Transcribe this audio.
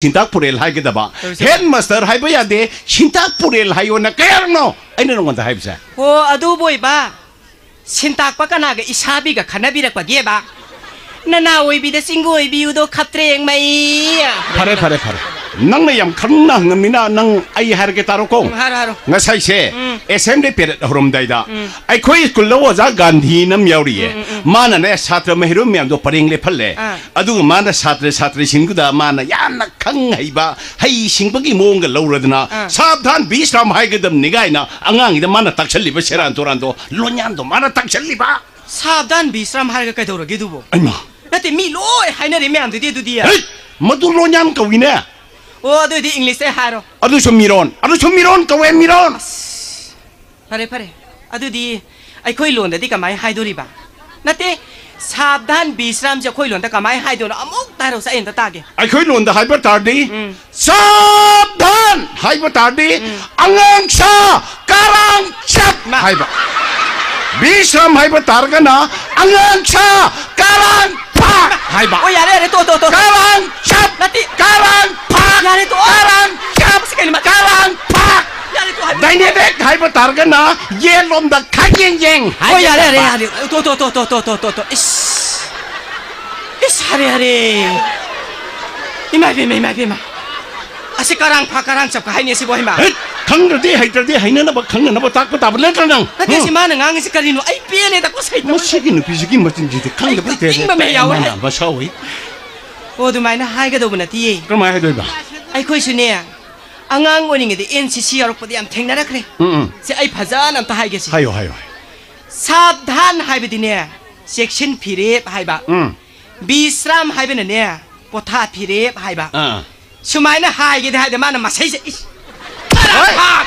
신탁 뿌레일 하게다봐 헤드마스터 하이버야데 신탁 뿌레일 하이오나 까야노 아이는 건다 하이브사 오 아두 보이바 신탁 바까나가 이사비가 가나비락과 게바 나나 오이비다 싱고 오이비우도 갑트레 마이 파레 낭나 얌 칸나 흥미나 낭 아이 하르게 따로고 하루 나사이세 SMD 페렛 흐름다이다 아이 코이 스쿨로 와자 간디 남 야우리에 마나네 사트라 메히로 미암도 파링레 팔레 아두가 마나 사트라 신구다 마나 야나 강하이바 하이 싱박이 모은가 러우라드나 사브단 비스람 하이게담 니가이나 앙앙이다 마나 딱찰리바 세란 도란도 로냔도 마나 딱찰리바 사브단 비스람 하르가 까도로 게두보 아이마 나테 미로이 하이나리 미암도 디두디야 마두 로냔 까위네 오 아두디 잉글리시 하로 아두 좀 미론 까왜 미론 파레 아두디 아이 코이 론다디 까마이 하이도리바 나테 사브단 비스람 저 코이 론다 까마이 하이도나 아목 따로 사인다 따게 아이 코이 론다 하이버 타디 사브단 하이버 타디 앙앙사 까랑찹 하이버 비스람 하이버 타르가나 앙앙사 까랑파 하이버 오 야레 또 까랑찹 나티 까랑파 야레 또 까랑찹 스케일마 까랑파 야레 또 다이네백 하이버 타르가나 예롬다 카겐쟁 오 야레 또 이씨 하레 이마비마 아시 까랑 잡고 하이네시 보이마 강들디 하이들디 하이나나 봐 강나나 봐 딱고 답을래잖아 나대시 많은 앙시 까리노 아이 삐에네다 꼬사이다 뭐시기는 비시기 멋진지 강들 때 잉마메 야와 봐 샤오이 오두 마이나 하이가도 보나티 그럼 해도 봐 아이 코이슈네 앙앙 오닝에데 NCC 여럭보디 얌 탱나라 그래 세 아이 파자남 타 하이게시 하요 사브단 하이베디네 섹션 피레 하이바 비스람 하이베네 포타 피레 하이바 수마이나 하이게데 하이데 마나 마세이세 까랑파